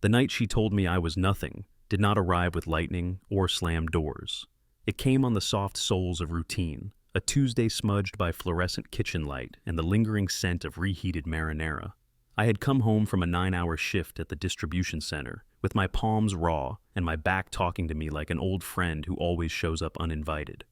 The night she told me I was nothing did not arrive with lightning or slammed doors. It came on the soft soles of routine, a Tuesday smudged by fluorescent kitchen light and the lingering scent of reheated marinara. I had come home from a 9-hour shift at the distribution center, with my palms raw and my back talking to me like an old friend who always shows up uninvited.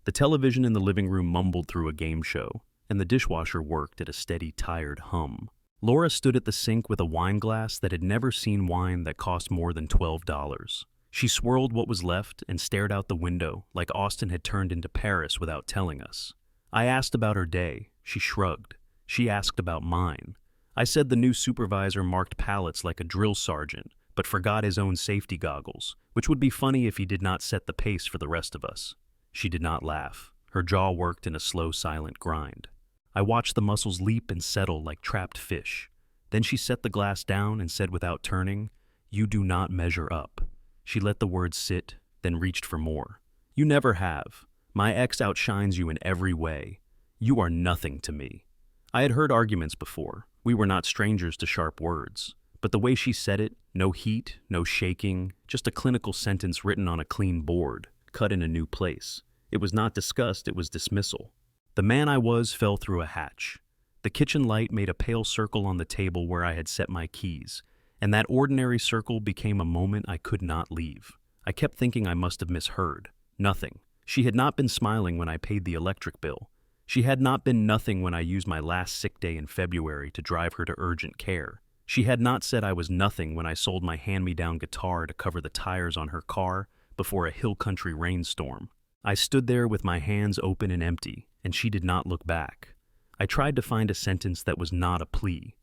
The television in the living room mumbled through a game show, and the dishwasher worked at a steady, tired hum. Laura stood at the sink with a wine glass that had never seen wine that cost more than $12. She swirled what was left and stared out the window like Austin had turned into Paris without telling us. I asked about her day. She shrugged. She asked about mine. I said the new supervisor marked pallets like a drill sergeant, but forgot his own safety goggles, which would be funny if he did not set the pace for the rest of us. She did not laugh. Her jaw worked in a slow, silent grind. I watched the muscles leap and settle like trapped fish. Then she set the glass down and said without turning, "You do not measure up." She let the words sit, then reached for more. "You never have. My ex outshines you in every way. You are nothing to me." I had heard arguments before. We were not strangers to sharp words. But the way she said it, no heat, no shaking, just a clinical sentence written on a clean board, cut in a new place. It was not disgust, it was dismissal. The man I was fell through a hatch. The kitchen light made a pale circle on the table where I had set my keys, and that ordinary circle became a moment I could not leave. I kept thinking I must have misheard. Nothing. She had not been smiling when I paid the electric bill. She had not been nothing when I used my last sick day in February to drive her to urgent care. She had not said I was nothing when I sold my hand-me-down guitar to cover the tires on her car before a hill country rainstorm. I stood there with my hands open and empty, and she did not look back. I tried to find a sentence that was not a plea.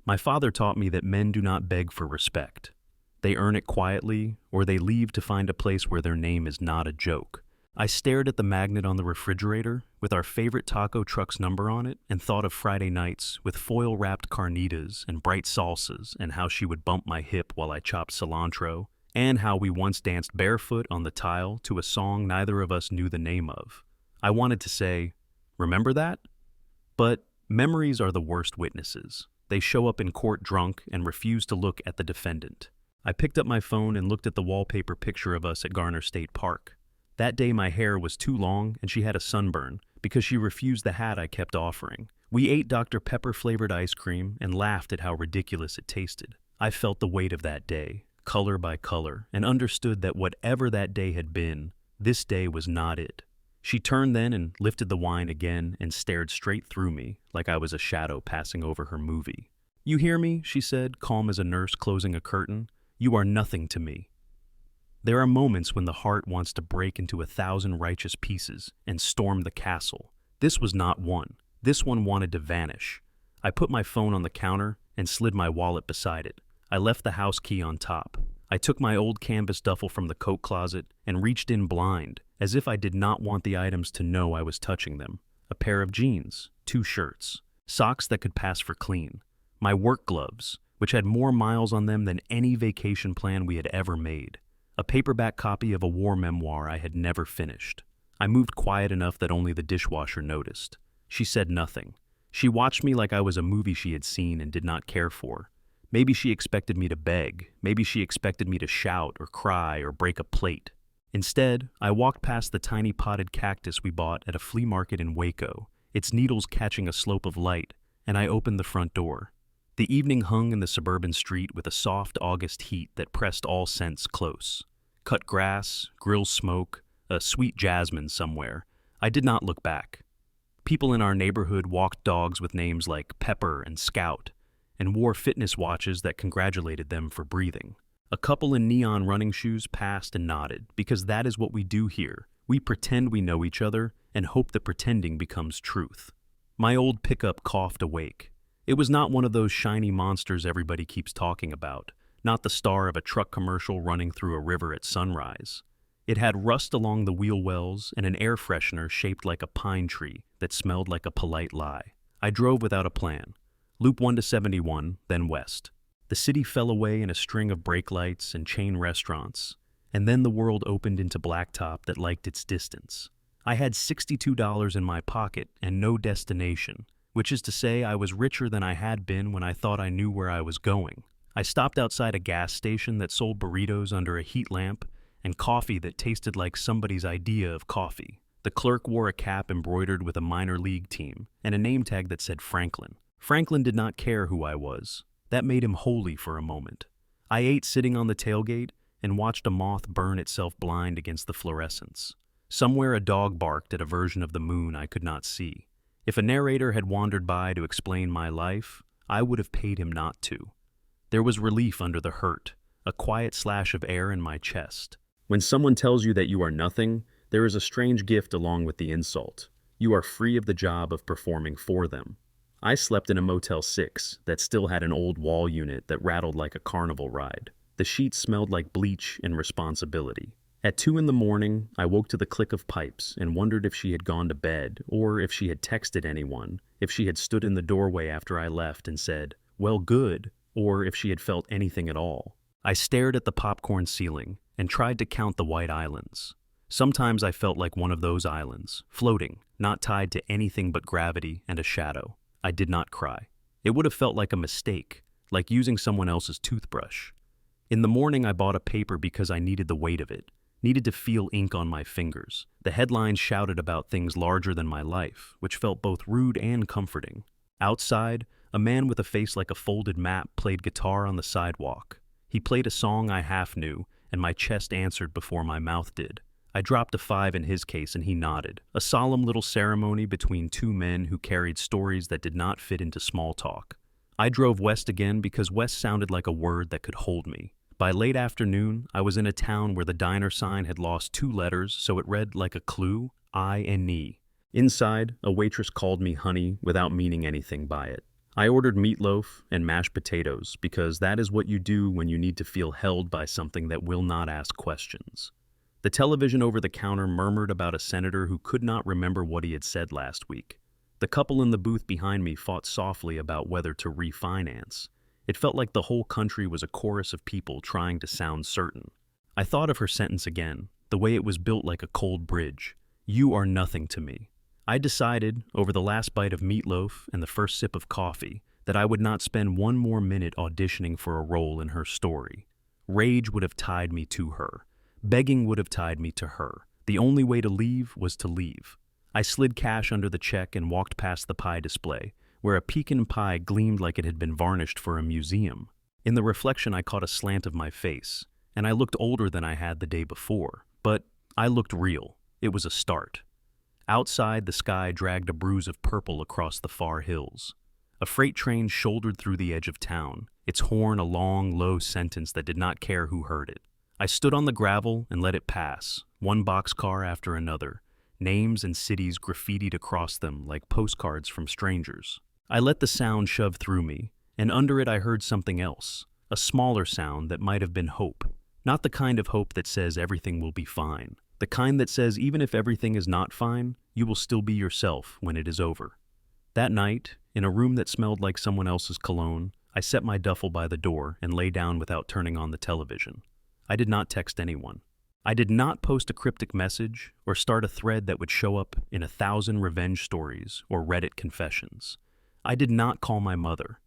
My father taught me that men do not beg for respect. They earn it quietly, or they leave to find a place where their name is not a joke. I stared at the magnet on the refrigerator with our favorite taco truck's number on it and thought of Friday nights with foil-wrapped carnitas and bright salsas and how she would bump my hip while I chopped cilantro, and how we once danced barefoot on the tile to a song neither of us knew the name of. I wanted to say, "Remember that?" But memories are the worst witnesses. They show up in court drunk and refuse to look at the defendant. I picked up my phone and looked at the wallpaper picture of us at Garner State Park. That day my hair was too long and she had a sunburn because she refused the hat I kept offering. We ate Dr. Pepper-flavored ice cream and laughed at how ridiculous it tasted. I felt the weight of that day, color by color, and understood that whatever that day had been, this day was not it. She turned then and lifted the wine again and stared straight through me like I was a shadow passing over her movie. "You hear me?" she said, calm as a nurse closing a curtain. "You are nothing to me." There are moments when the heart wants to break into 1,000 righteous pieces and storm the castle. This was not one. This one wanted to vanish. I put my phone on the counter and slid my wallet beside it. I left the house key on top. I took my old canvas duffel from the coat closet and reached in blind, as if I did not want the items to know I was touching them. A pair of jeans, 2 shirts, socks that could pass for clean, my work gloves, which had more miles on them than any vacation plan we had ever made, a paperback copy of a war memoir I had never finished. I moved quiet enough that only the dishwasher noticed. She said nothing. She watched me like I was a movie she had seen and did not care for. Maybe she expected me to beg. Maybe she expected me to shout or cry or break a plate. Instead, I walked past the tiny potted cactus we bought at a flea market in Waco, its needles catching a slope of light, and I opened the front door. The evening hung in the suburban street with a soft August heat that pressed all scents close. Cut grass, grill smoke, a sweet jasmine somewhere. I did not look back. People in our neighborhood walked dogs with names like Pepper and Scout, and wore fitness watches that congratulated them for breathing. A couple in neon running shoes passed and nodded, because that is what we do here. We pretend we know each other and hope that pretending becomes truth. My old pickup coughed awake. It was not one of those shiny monsters everybody keeps talking about, not the star of a truck commercial running through a river at sunrise. It had rust along the wheel wells and an air freshener shaped like a pine tree that smelled like a polite lie. I drove without a plan. Loop 1 to 71, then west. The city fell away in a string of brake lights and chain restaurants, and then the world opened into blacktop that liked its distance. I had $62 in my pocket and no destination, which is to say I was richer than I had been when I thought I knew where I was going. I stopped outside a gas station that sold burritos under a heat lamp and coffee that tasted like somebody's idea of coffee. The clerk wore a cap embroidered with a minor league team and a name tag that said Franklin. Franklin did not care who I was. That made him holy for a moment. I ate sitting on the tailgate and watched a moth burn itself blind against the fluorescence. Somewhere a dog barked at a version of the moon I could not see. If a narrator had wandered by to explain my life, I would have paid him not to. There was relief under the hurt, a quiet slash of air in my chest. When someone tells you that you are nothing, there is a strange gift along with the insult. You are free of the job of performing for them. I slept in a Motel 6 that still had an old wall unit that rattled like a carnival ride. The sheets smelled like bleach and responsibility. At 2 in the morning, I woke to the click of pipes and wondered if she had gone to bed, or if she had texted anyone, if she had stood in the doorway after I left and said, "Well, good," or if she had felt anything at all. I stared at the popcorn ceiling and tried to count the white islands. Sometimes I felt like one of those islands, floating, not tied to anything but gravity and a shadow. I did not cry. It would have felt like a mistake, like using someone else's toothbrush. In the morning, I bought a paper because I needed the weight of it, needed to feel ink on my fingers. The headlines shouted about things larger than my life, which felt both rude and comforting. Outside, a man with a face like a folded map played guitar on the sidewalk. He played a song I half knew, and my chest answered before my mouth did. I dropped a 5 in his case and he nodded. A solemn little ceremony between two men who carried stories that did not fit into small talk. I drove west again because west sounded like a word that could hold me. By late afternoon, I was in a town where the diner sign had lost 2 letters, so it read like a clue, I-N-E. Inside, a waitress called me honey without meaning anything by it. I ordered meatloaf and mashed potatoes because that is what you do when you need to feel held by something that will not ask questions. The television over the counter murmured about a senator who could not remember what he had said last week. The couple in the booth behind me fought softly about whether to refinance. It felt like the whole country was a chorus of people trying to sound certain. I thought of her sentence again, the way it was built like a cold bridge. You are nothing to me. I decided, over the last bite of meatloaf and the first sip of coffee, that I would not spend one more minute auditioning for a role in her story. Rage would have tied me to her. Begging would have tied me to her. The only way to leave was to leave. I slid cash under the check and walked past the pie display, where a pecan pie gleamed like it had been varnished for a museum. In the reflection, I caught a slant of my face, and I looked older than I had the day before. But I looked real. It was a start. Outside, the sky dragged a bruise of purple across the far hills. A freight train shouldered through the edge of town, its horn a long, low sentence that did not care who heard it. I stood on the gravel and let it pass, one boxcar after another, names and cities graffitied across them like postcards from strangers. I let the sound shove through me, and under it I heard something else, a smaller sound that might have been hope. Not the kind of hope that says everything will be fine. The kind that says even if everything is not fine, you will still be yourself when it is over. That night, in a room that smelled like someone else's cologne, I set my duffel by the door and lay down without turning on the television. I did not text anyone. I did not post a cryptic message or start a thread that would show up in 1,000 revenge stories or Reddit confessions. I did not call my mother.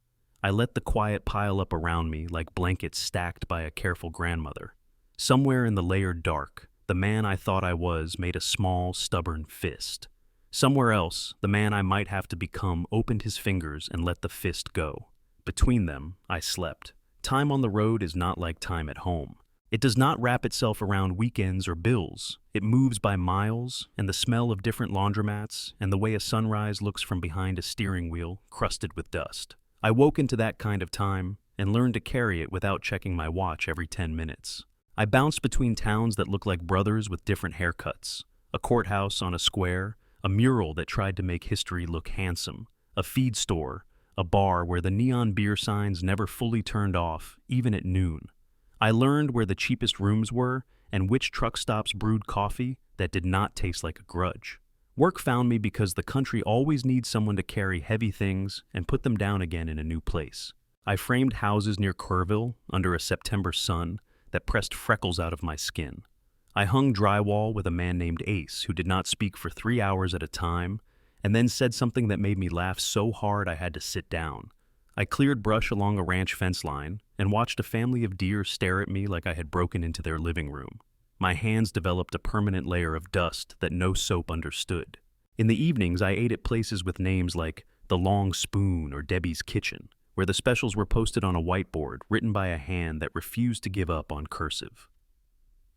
I let the quiet pile up around me like blankets stacked by a careful grandmother. Somewhere in the layered dark, the man I thought I was made a small, stubborn fist. Somewhere else, the man I might have to become opened his fingers and let the fist go. Between them, I slept. Time on the road is not like time at home. It does not wrap itself around weekends or bills. It moves by miles, and the smell of different laundromats, and the way a sunrise looks from behind a steering wheel crusted with dust. I woke into that kind of time and learned to carry it without checking my watch every 10 minutes. I bounced between towns that looked like brothers with different haircuts. A courthouse on a square, a mural that tried to make history look handsome, a feed store, a bar where the neon beer signs never fully turned off, even at noon. I learned where the cheapest rooms were and which truck stops brewed coffee that did not taste like a grudge. Work found me because the country always needs someone to carry heavy things and put them down again in a new place. I framed houses near Kerrville under a September sun that pressed freckles out of my skin. I hung drywall with a man named Ace who did not speak for 3 hours at a time and then said something that made me laugh so hard I had to sit down. I cleared brush along a ranch fence line and watched a family of deer stare at me like I had broken into their living room. My hands developed a permanent layer of dust that no soap understood. In the evenings, I ate at places with names like The Long Spoon or Debbie's Kitchen, where the specials were posted on a whiteboard written by a hand that refused to give up on cursive.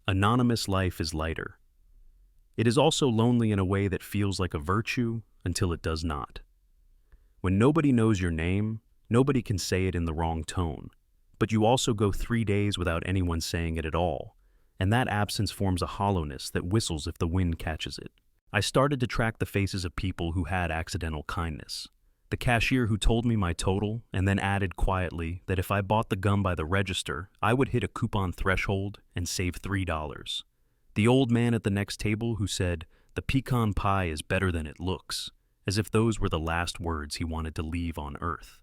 Anonymous life is lighter. It is also lonely in a way that feels like a virtue until it does not. When nobody knows your name, nobody can say it in the wrong tone, but you also go 3 days without anyone saying it at all, and that absence forms a hollowness that whistles if the wind catches it. I started to track the faces of people who had accidental kindness. The cashier who told me my total and then added quietly that if I bought the gum by the register, I would hit a coupon threshold and save $3. The old man at the next table who said, "The pecan pie is better than it looks," as if those were the last words he wanted to leave on earth.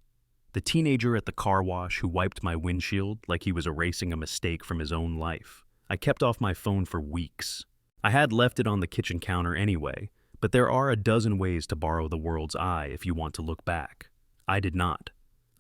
The teenager at the car wash who wiped my windshield like he was erasing a mistake from his own life. I kept off my phone for weeks. I had left it on the kitchen counter anyway, but there are a dozen ways to borrow the world's eye if you want to look back. I did not.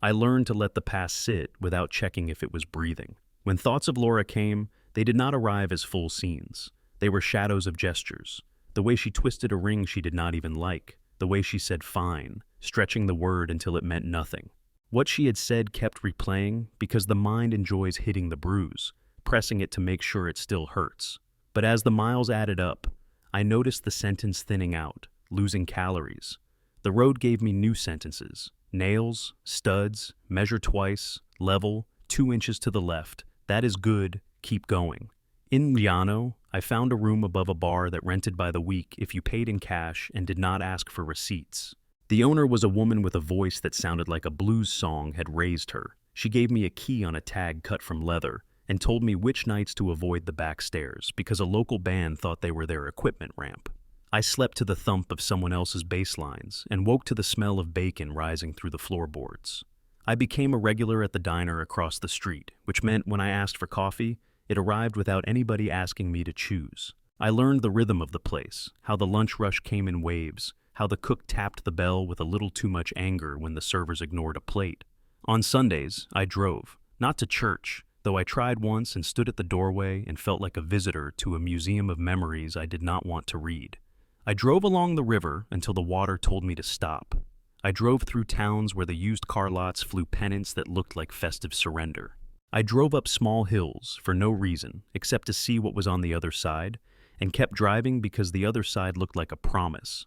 I learned to let the past sit without checking if it was breathing. When thoughts of Laura came, they did not arrive as full scenes. They were shadows of gestures. The way she twisted a ring she did not even like. The way she said fine, stretching the word until it meant nothing. What she had said kept replaying because the mind enjoys hitting the bruise, pressing it to make sure it still hurts. But as the miles added up, I noticed the sentence thinning out, losing calories. The road gave me new sentences. Nails, studs, measure twice, level, 2 inches to the left. That is good, keep going. In Llano, I found a room above a bar that rented by the week if you paid in cash and did not ask for receipts. The owner was a woman with a voice that sounded like a blues song had raised her. She gave me a key on a tag cut from leather and told me which nights to avoid the back stairs because a local band thought they were their equipment ramp. I slept to the thump of someone else's bass lines and woke to the smell of bacon rising through the floorboards. I became a regular at the diner across the street, which meant when I asked for coffee, it arrived without anybody asking me to choose. I learned the rhythm of the place, how the lunch rush came in waves, how the cook tapped the bell with a little too much anger when the servers ignored a plate. On Sundays, I drove, not to church, though I tried once and stood at the doorway and felt like a visitor to a museum of memories I did not want to read. I drove along the river until the water told me to stop. I drove through towns where the used car lots flew pennants that looked like festive surrender. I drove up small hills for no reason except to see what was on the other side, and kept driving because the other side looked like a promise.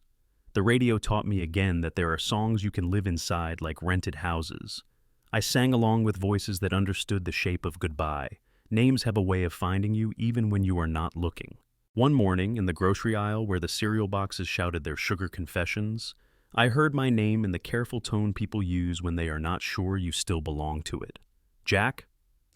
The radio taught me again that there are songs you can live inside like rented houses. I sang along with voices that understood the shape of goodbye. Names have a way of finding you even when you are not looking. One morning, in the grocery aisle where the cereal boxes shouted their sugar confessions, I heard my name in the careful tone people use when they are not sure you still belong to it. Jack?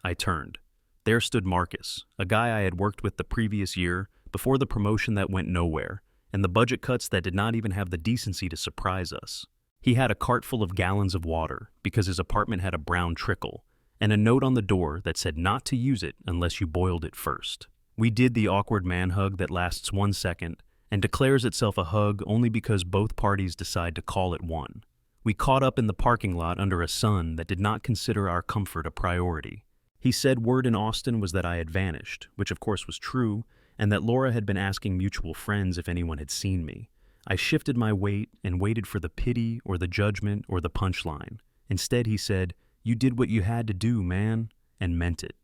I turned. There stood Marcus, a guy I had worked with the previous year, before the promotion that went nowhere, and the budget cuts that did not even have the decency to surprise us. He had a cart full of gallons of water because his apartment had a brown trickle, and a note on the door that said not to use it unless you boiled it first. We did the awkward man hug that lasts 1 second and declares itself a hug only because both parties decide to call it one. We caught up in the parking lot under a sun that did not consider our comfort a priority. He said word in Austin was that I had vanished, which of course was true, and that Laura had been asking mutual friends if anyone had seen me. I shifted my weight and waited for the pity or the judgment or the punchline. Instead, he said, "You did what you had to do, man," and meant it.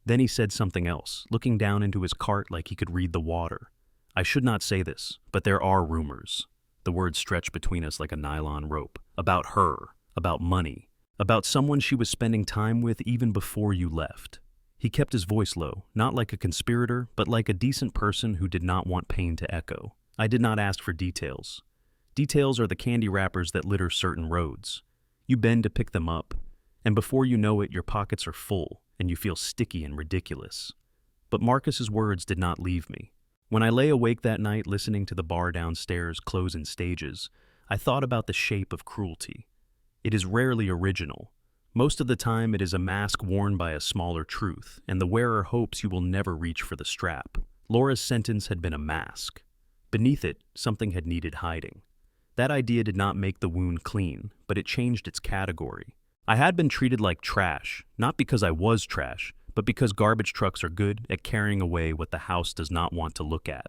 Then he said something else, looking down into his cart like he could read the water. I should not say this, but there are rumors. The words stretched between us like a nylon rope. About her, about money, about someone she was spending time with even before you left. He kept his voice low, not like a conspirator, but like a decent person who did not want pain to echo. I did not ask for details. Details are the candy wrappers that litter certain roads. You bend to pick them up, and before you know it, your pockets are full, and you feel sticky and ridiculous. But Marcus's words did not leave me. When I lay awake that night listening to the bar downstairs close in stages, I thought about the shape of cruelty. It is rarely original. Most of the time, it is a mask worn by a smaller truth, and the wearer hopes you will never reach for the strap. Laura's sentence had been a mask. Beneath it, something had needed hiding. That idea did not make the wound clean, but it changed its category. I had been treated like trash, not because I was trash, but because garbage trucks are good at carrying away what the house does not want to look at.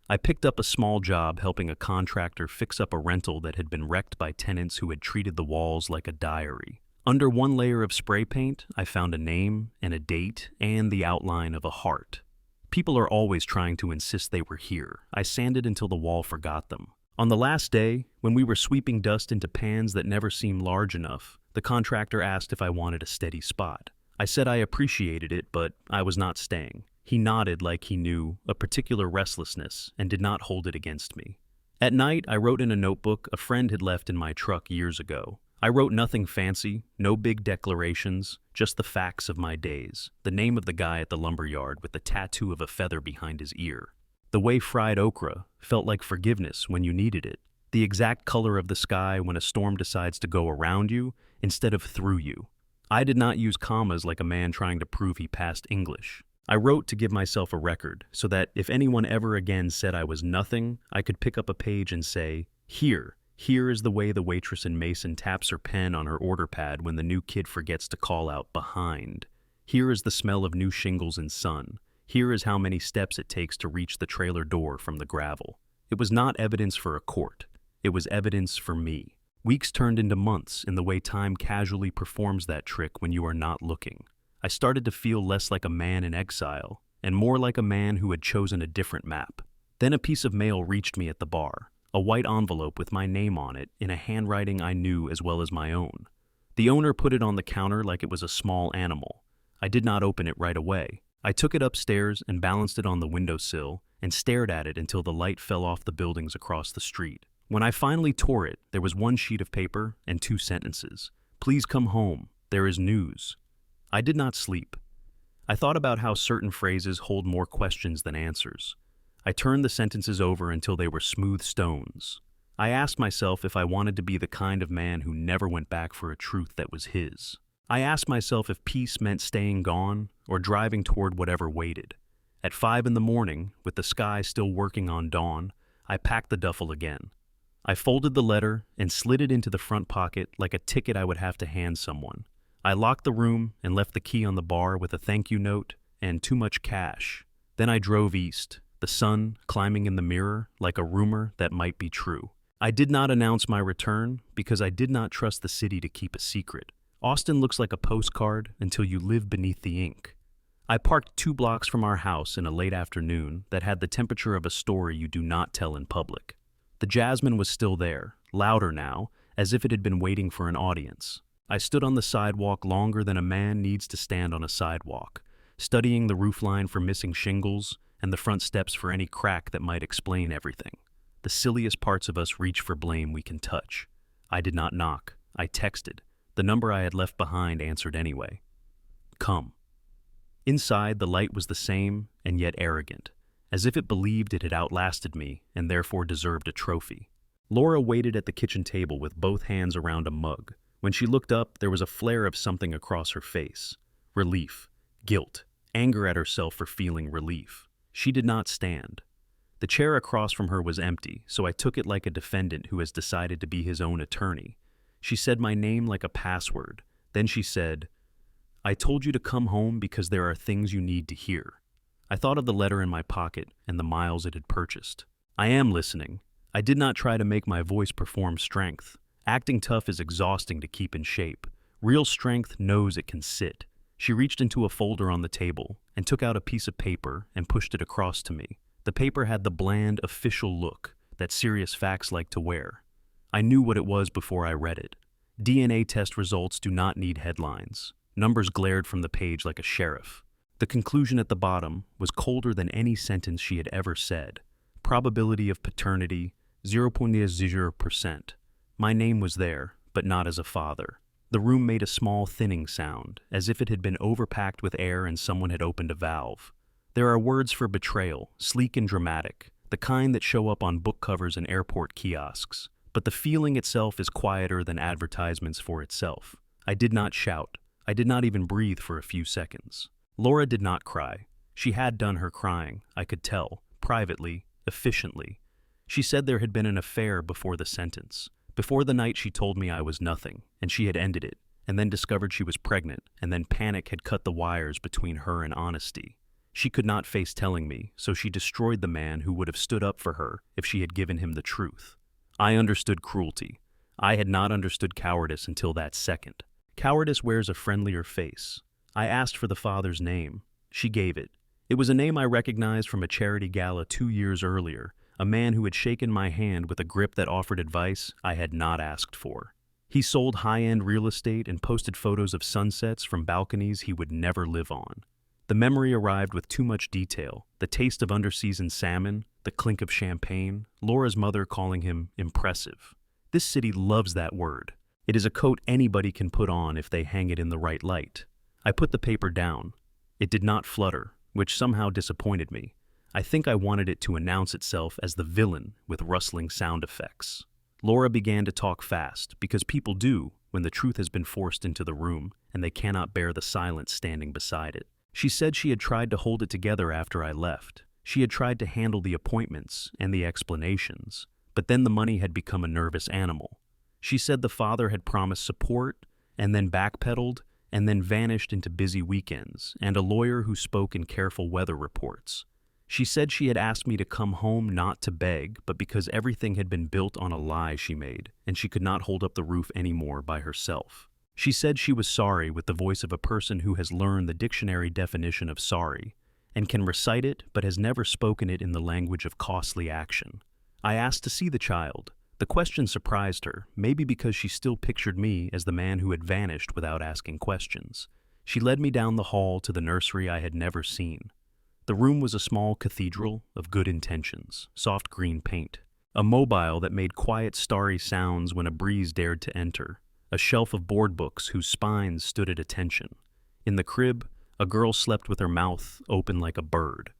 I picked up a small job helping a contractor fix up a rental that had been wrecked by tenants who had treated the walls like a diary. Under one layer of spray paint, I found a name and a date and the outline of a heart. People are always trying to insist they were here. I sanded until the wall forgot them. On the last day, when we were sweeping dust into pans that never seemed large enough, the contractor asked if I wanted a steady spot. I said I appreciated it, but I was not staying. He nodded like he knew a particular restlessness and did not hold it against me. At night, I wrote in a notebook a friend had left in my truck years ago. I wrote nothing fancy, no big declarations, just the facts of my days, the name of the guy at the lumberyard with the tattoo of a feather behind his ear. The way fried okra felt like forgiveness when you needed it. The exact color of the sky when a storm decides to go around you instead of through you. I did not use commas like a man trying to prove he passed English. I wrote to give myself a record so that if anyone ever again said I was nothing, I could pick up a page and say, Here is the way the waitress in Mason taps her pen on her order pad when the new kid forgets to call out behind. Here is the smell of new shingles and sun. Here is how many steps it takes to reach the trailer door from the gravel. It was not evidence for a court. It was evidence for me. Weeks turned into months in the way time casually performs that trick when you are not looking. I started to feel less like a man in exile and more like a man who had chosen a different map. Then a piece of mail reached me at the bar, a white envelope with my name on it in a handwriting I knew as well as my own. The owner put it on the counter like it was a small animal. I did not open it right away. I took it upstairs and balanced it on the windowsill and stared at it until the light fell off the buildings across the street. When I finally tore it, there was one sheet of paper and 2 sentences. Please come home. There is news. I did not sleep. I thought about how certain phrases hold more questions than answers. I turned the sentences over until they were smooth stones. I asked myself if I wanted to be the kind of man who never went back for a truth that was his. I asked myself if peace meant staying gone or driving toward whatever waited. At 5 a.m, with the sky still working on dawn, I packed the duffel again. I folded the letter and slid it into the front pocket like a ticket I would have to hand someone. I locked the room and left the key on the bar with a thank you note and too much cash. Then I drove east, the sun climbing in the mirror like a rumor that might be true. I did not announce my return because I did not trust the city to keep a secret. Austin looks like a postcard until you live beneath the ink. I parked 2 blocks from our house in a late afternoon that had the temperature of a story you do not tell in public. The jasmine was still there, louder now, as if it had been waiting for an audience. I stood on the sidewalk longer than a man needs to stand on a sidewalk, studying the roofline for missing shingles and the front steps for any crack that might explain everything. The silliest parts of us reach for blame we can touch. I did not knock. I texted. The number I had left behind answered anyway. Come. Inside, the light was the same and yet arrogant, as if it believed it had outlasted me and therefore deserved a trophy. Laura waited at the kitchen table with both hands around a mug. When she looked up, there was a flare of something across her face. Relief, guilt, anger at herself for feeling relief. She did not stand. The chair across from her was empty, so I took it like a defendant who has decided to be his own attorney. She said my name like a password. Then she said, I told you to come home because there are things you need to hear. I thought of the letter in my pocket and the miles it had purchased. I am listening. I did not try to make my voice perform strength. Acting tough is exhausting to keep in shape. Real strength knows it can sit. She reached into a folder on the table and took out a piece of paper and pushed it across to me. The paper had the bland, official look that serious facts like to wear. I knew what it was before I read it. DNA test results do not need headlines. Numbers glared from the page like a sheriff. The conclusion at the bottom was colder than any sentence she had ever said. Probability of paternity, 0.0%. My name was there, but not as a father. The room made a small thinning sound, as if it had been overpacked with air and someone had opened a valve. There are words for betrayal, sleek and dramatic, the kind that show up on book covers and airport kiosks. But the feeling itself is quieter than advertisements for itself. I did not shout. I did not even breathe for a few seconds. Laura did not cry. She had done her crying, I could tell, privately, efficiently. She said there had been an affair before the sentence, before the night she told me I was nothing, and she had ended it, and then discovered she was pregnant, and then panic had cut the wires between her and honesty. She could not face telling me, so she destroyed the man who would have stood up for her if she had given him the truth. I understood cruelty. I had not understood cowardice until that second. Cowardice wears a friendlier face. I asked for the father's name. She gave it. It was a name I recognized from a charity gala 2 years earlier, a man who had shaken my hand with a grip that offered advice I had not asked for. He sold high-end real estate and posted photos of sunsets from balconies he would never live on. The memory arrived with too much detail, the taste of underseasoned salmon, the clink of champagne, Laura's mother calling him impressive. This city loves that word. It is a coat anybody can put on if they hang it in the right light. I put the paper down. It did not flutter, which somehow disappointed me. I think I wanted it to announce itself as the villain with rustling sound effects. Laura began to talk fast, because people do when the truth has been forced into the room and they cannot bear the silence standing beside it. She said she had tried to hold it together after I left. She had tried to handle the appointments and the explanations, but then the money had become a nervous animal. She said the father had promised support, and then backpedaled, and then vanished into busy weekends, and a lawyer who spoke in careful weather reports. She said she had asked me to come home not to beg, but because everything had been built on a lie she made, and she could not hold up the roof anymore by herself. She said she was sorry with the voice of a person who has learned the dictionary definition of sorry, and can recite it but has never spoken it in the language of costly action. I asked to see the child. The question surprised her, maybe because she still pictured me as the man who had vanished without asking questions. She led me down the hall to the nursery I had never seen. The room was a small cathedral of good intentions, soft green paint, a mobile that made quiet, starry sounds when a breeze dared to enter, a shelf of board books whose spines stood at attention. In the crib, a girl slept with her mouth open like a bird.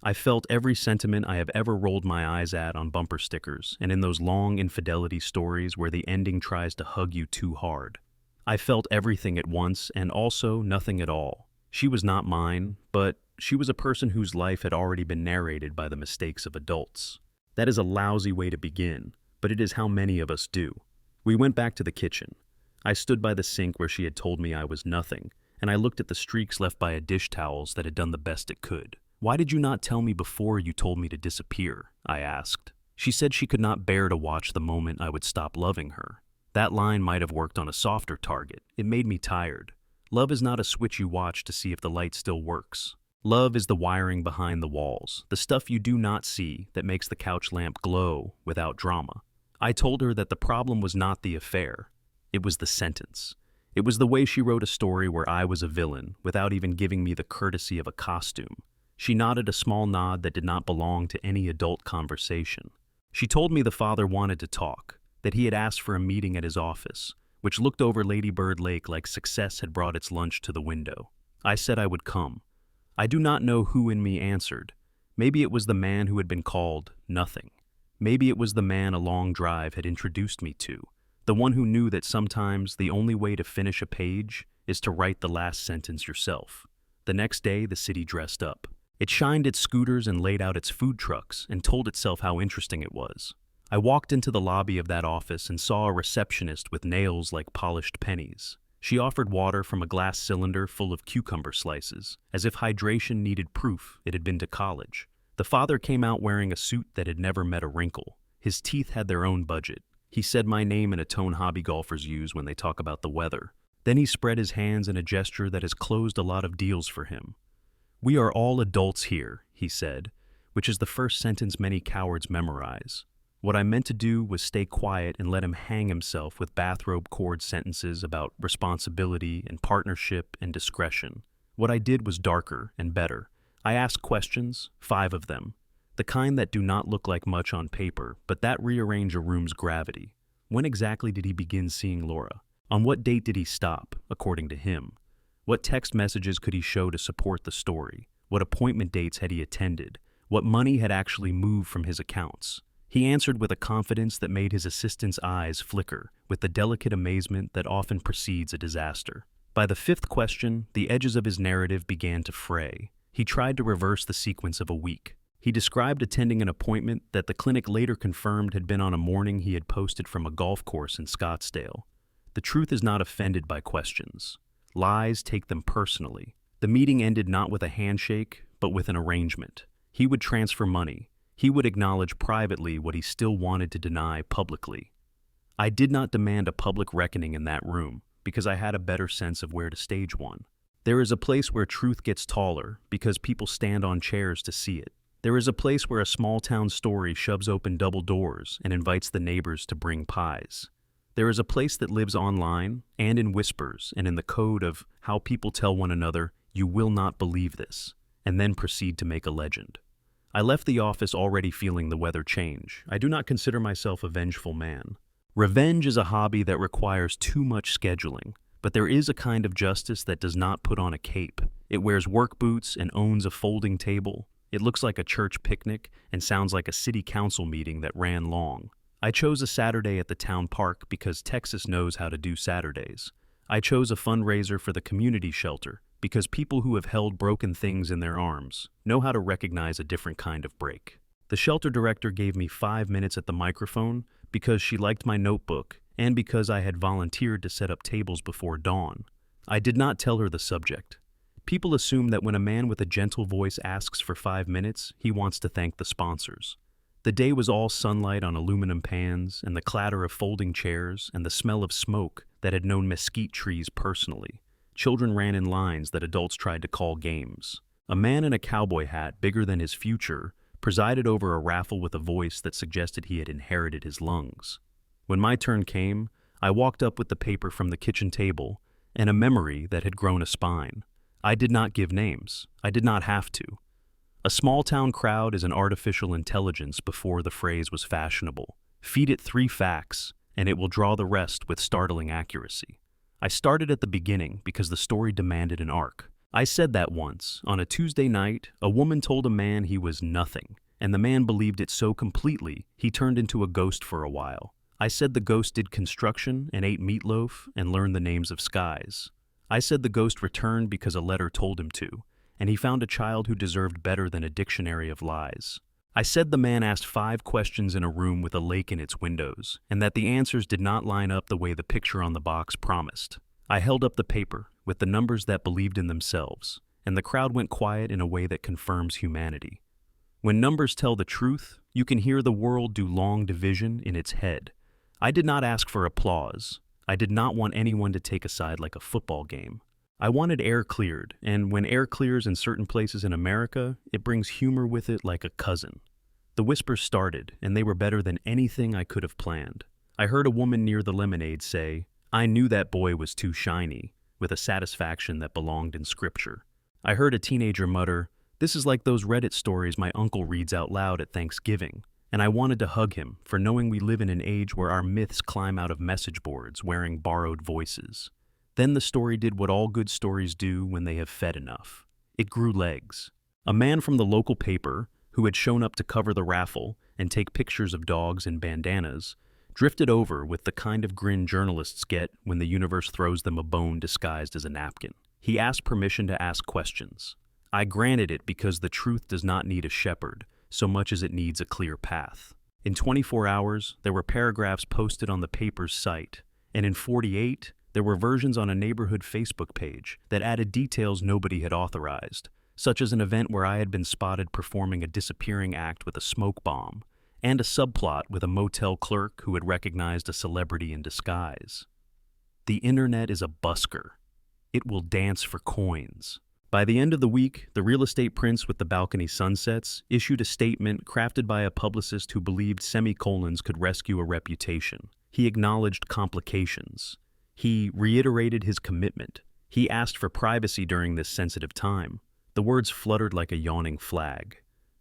I felt every sentiment I have ever rolled my eyes at on bumper stickers and in those long infidelity stories where the ending tries to hug you too hard. I felt everything at once and also nothing at all. She was not mine, but she was a person whose life had already been narrated by the mistakes of adults. That is a lousy way to begin, but it is how many of us do. We went back to the kitchen. I stood by the sink where she had told me I was nothing, and I looked at the streaks left by a dish towels that had done the best it could. "Why did you not tell me before you told me to disappear?" I asked. She said she could not bear to watch the moment I would stop loving her. That line might have worked on a softer target. It made me tired. Love is not a switch you watch to see if the light still works. Love is the wiring behind the walls, the stuff you do not see that makes the couch lamp glow without drama. I told her that the problem was not the affair. It was the sentence. It was the way she wrote a story where I was a villain without even giving me the courtesy of a costume. She nodded a small nod that did not belong to any adult conversation. She told me the father wanted to talk, that he had asked for a meeting at his office, which looked over Lady Bird Lake like success had brought its lunch to the window. I said I would come. I do not know who in me answered. Maybe it was the man who had been called nothing. Maybe it was the man a long drive had introduced me to, the one who knew that sometimes the only way to finish a page is to write the last sentence yourself. The next day, the city dressed up. It shined its scooters and laid out its food trucks and told itself how interesting it was. I walked into the lobby of that office and saw a receptionist with nails like polished pennies. She offered water from a glass cylinder full of cucumber slices, as if hydration needed proof it had been to college. The father came out wearing a suit that had never met a wrinkle. His teeth had their own budget. He said my name in a tone hobby golfers use when they talk about the weather. Then he spread his hands in a gesture that has closed a lot of deals for him. "We are all adults here," he said, which is the first sentence many cowards memorize. What I meant to do was stay quiet and let him hang himself with bathrobe cord sentences about responsibility and partnership and discretion. What I did was darker and better. I asked questions, 5 of them, the kind that do not look like much on paper, but that rearrange a room's gravity. When exactly did he begin seeing Laura? On what date did he stop, according to him? What text messages could he show to support the story? What appointment dates had he attended? What money had actually moved from his accounts? He answered with a confidence that made his assistant's eyes flicker, with the delicate amazement that often precedes a disaster. By the 5th question, the edges of his narrative began to fray. He tried to reverse the sequence of a week. He described attending an appointment that the clinic later confirmed had been on a morning he had posted from a golf course in Scottsdale. The truth is not offended by questions. Lies take them personally. The meeting ended not with a handshake, but with an arrangement. He would transfer money. He would acknowledge privately what he still wanted to deny publicly. I did not demand a public reckoning in that room, because I had a better sense of where to stage one. There is a place where truth gets taller, because people stand on chairs to see it. There is a place where a small-town story shoves open double doors and invites the neighbors to bring pies. There is a place that lives online, and in whispers, and in the code of how people tell one another, "You will not believe this," and then proceed to make a legend. I left the office already feeling the weather change. I do not consider myself a vengeful man. Revenge is a hobby that requires too much scheduling, but there is a kind of justice that does not put on a cape. It wears work boots and owns a folding table. It looks like a church picnic and sounds like a city council meeting that ran long. I chose a Saturday at the town park because Texas knows how to do Saturdays. I chose a fundraiser for the community shelter because people who have held broken things in their arms know how to recognize a different kind of break. The shelter director gave me 5 minutes at the microphone because she liked my notebook and because I had volunteered to set up tables before dawn. I did not tell her the subject. People assume that when a man with a gentle voice asks for 5 minutes, he wants to thank the sponsors. The day was all sunlight on aluminum pans and the clatter of folding chairs and the smell of smoke that had known mesquite trees personally. Children ran in lines that adults tried to call games. A man in a cowboy hat bigger than his future presided over a raffle with a voice that suggested he had inherited his lungs. When my turn came, I walked up with the paper from the kitchen table and a memory that had grown a spine. I did not give names. I did not have to. A small-town crowd is an artificial intelligence before the phrase was fashionable. Feed it 3 facts, and it will draw the rest with startling accuracy. I started at the beginning because the story demanded an arc. I said that once, on a Tuesday night, a woman told a man he was nothing, and the man believed it so completely, he turned into a ghost for a while. I said the ghost did construction and ate meatloaf and learned the names of skies. I said the ghost returned because a letter told him to, and he found a child who deserved better than a dictionary of lies. I said the man asked 5 questions in a room with a lake in its windows, and that the answers did not line up the way the picture on the box promised. I held up the paper, with the numbers that believed in themselves, and the crowd went quiet in a way that confirms humanity. When numbers tell the truth, you can hear the world do long division in its head. I did not ask for applause. I did not want anyone to take a side like a football game. I wanted air cleared, and when air clears in certain places in America, it brings humor with it like a cousin. The whispers started, and they were better than anything I could have planned. I heard a woman near the lemonade say, "I knew that boy was too shiny," with a satisfaction that belonged in scripture. I heard a teenager mutter, "This is like those Reddit stories my uncle reads out loud at Thanksgiving," and I wanted to hug him for knowing we live in an age where our myths climb out of message boards wearing borrowed voices. Then the story did what all good stories do when they have fed enough. It grew legs. A man from the local paper, who had shown up to cover the raffle and take pictures of dogs in bandanas, drifted over with the kind of grin journalists get when the universe throws them a bone disguised as a napkin. He asked permission to ask questions. I granted it because the truth does not need a shepherd so much as it needs a clear path. In 24 hours, there were paragraphs posted on the paper's site, and in 48, there were versions on a neighborhood Facebook page that added details nobody had authorized, such as an event where I had been spotted performing a disappearing act with a smoke bomb, and a subplot with a motel clerk who had recognized a celebrity in disguise. The internet is a busker. It will dance for coins. By the end of the week, the real estate prince with the balcony sunsets issued a statement crafted by a publicist who believed semicolons could rescue a reputation. He acknowledged complications. He reiterated his commitment. He asked for privacy during this sensitive time. The words fluttered like a yawning flag.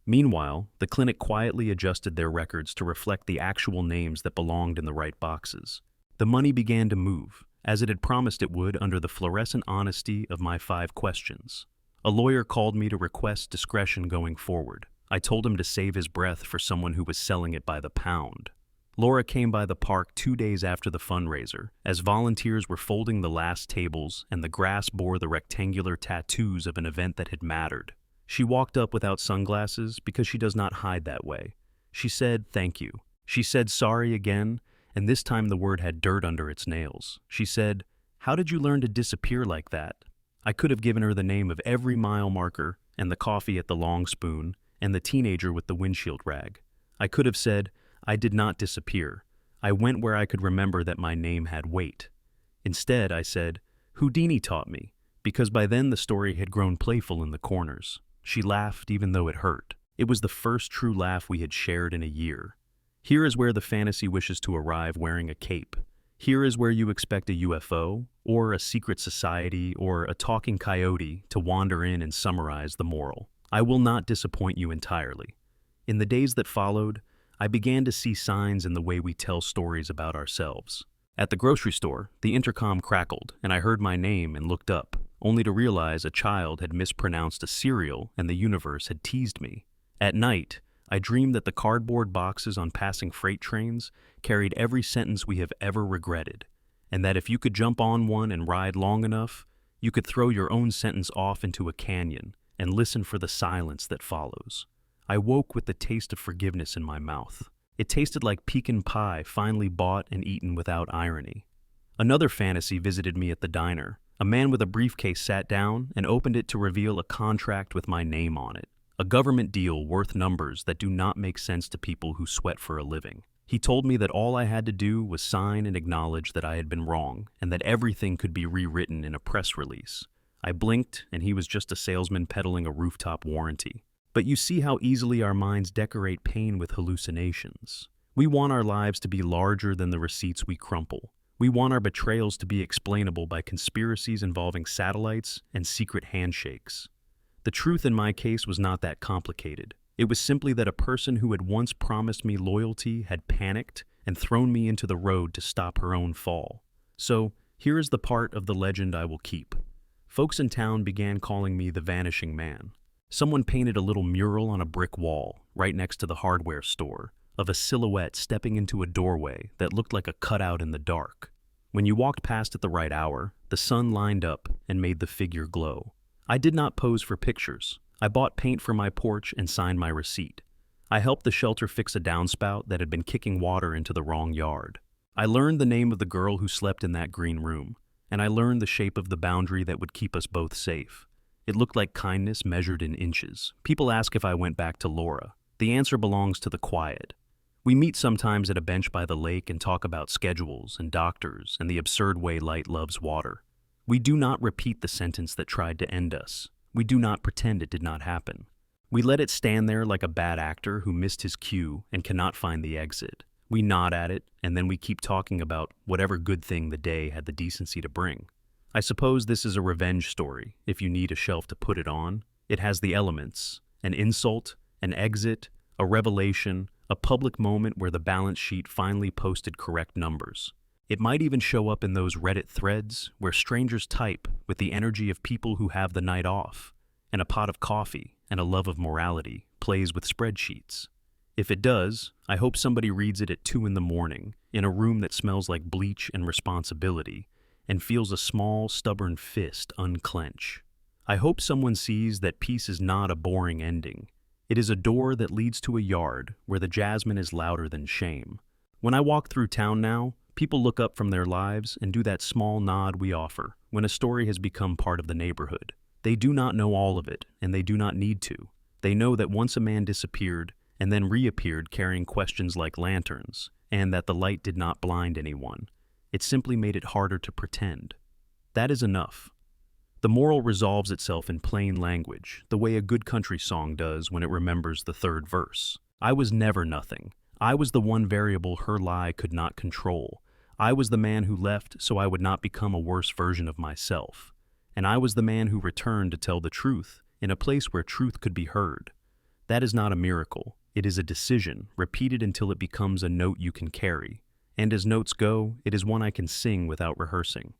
Meanwhile, the clinic quietly adjusted their records to reflect the actual names that belonged in the right boxes. The money began to move, as it had promised it would under the fluorescent honesty of my 5 questions. A lawyer called me to request discretion going forward. I told him to save his breath for someone who was selling it by the pound. Laura came by the park 2 days after the fundraiser, as volunteers were folding the last tables and the grass bore the rectangular tattoos of an event that had mattered. She walked up without sunglasses because she does not hide that way. She said, "Thank you." She said sorry again, and this time the word had dirt under its nails. She said, "How did you learn to disappear like that?" I could have given her the name of every mile marker, and the coffee at the long spoon, and the teenager with the windshield rag. I could have said, "I did not disappear. I went where I could remember that my name had weight." Instead, I said, "Houdini taught me," because by then the story had grown playful in the corners. She laughed even though it hurt. It was the first true laugh we had shared in a year. Here is where the fantasy wishes to arrive wearing a cape. Here is where you expect a UFO, or a secret society, or a talking coyote to wander in and summarize the moral. I will not disappoint you entirely. In the days that followed, I began to see signs in the way we tell stories about ourselves. At the grocery store, the intercom crackled, and I heard my name and looked up, only to realize a child had mispronounced a cereal and the universe had teased me. At night, I dreamed that the cardboard boxes on passing freight trains carried every sentence we have ever regretted, and that if you could jump on one and ride long enough, you could throw your own sentence off into a canyon and listen for the silence that follows. I woke with the taste of forgiveness in my mouth. It tasted like pecan pie finally bought and eaten without irony. Another fantasy visited me at the diner. A man with a briefcase sat down and opened it to reveal a contract with my name on it. A government deal worth numbers that do not make sense to people who sweat for a living. He told me that all I had to do was sign and acknowledge that I had been wrong, and that everything could be rewritten in a press release. I blinked, and he was just a salesman peddling a rooftop warranty. But you see how easily our minds decorate pain with hallucinations. We want our lives to be larger than the receipts we crumple. We want our betrayals to be explainable by conspiracies involving satellites and secret handshakes. The truth in my case was not that complicated. It was simply that a person who had once promised me loyalty had panicked and thrown me into the road to stop her own fall. So, here is the part of the legend I will keep. Folks in town began calling me the Vanishing Man. Someone painted a little mural on a brick wall, right next to the hardware store, of a silhouette stepping into a doorway that looked like a cutout in the dark. When you walked past at the right hour, the sun lined up and made the figure glow. I did not pose for pictures. I bought paint for my porch and signed my receipt. I helped the shelter fix a downspout that had been kicking water into the wrong yard. I learned the name of the girl who slept in that green room, and I learned the shape of the boundary that would keep us both safe. It looked like kindness measured in inches. People ask if I went back to Laura. The answer belongs to the quiet. We meet sometimes at a bench by the lake and talk about schedules and doctors and the absurd way light loves water. We do not repeat the sentence that tried to end us. We do not pretend it did not happen. We let it stand there like a bad actor who missed his cue and cannot find the exit. We nod at it, and then we keep talking about whatever good thing the day had the decency to bring. I suppose this is a revenge story, if you need a shelf to put it on. It has the elements: an insult, an exit, a revelation, a public moment where the balance sheet finally posted correct numbers. It might even show up in those Reddit threads where strangers type with the energy of people who have the night off, and a pot of coffee and a love of morality plays with spreadsheets. If it does, I hope somebody reads it at 2 in the morning in a room that smells like bleach and responsibility and feels a small, stubborn fist unclench. I hope someone sees that peace is not a boring ending. It is a door that leads to a yard where the jasmine is louder than shame. When I walk through town now, people look up from their lives and do that small nod we offer when a story has become part of the neighborhood. They do not know all of it, and they do not need to. They know that once a man disappeared and then reappeared carrying questions like lanterns, and that the light did not blind anyone. It simply made it harder to pretend. That is enough. The moral resolves itself in plain language, the way a good country song does when it remembers the third verse. I was never nothing. I was the one variable her lie could not control. I was the man who left so I would not become a worse version of myself. And I was the man who returned to tell the truth in a place where truth could be heard. That is not a miracle. It is a decision, repeated until it becomes a note you can carry. And as notes go, it is one I can sing without rehearsing.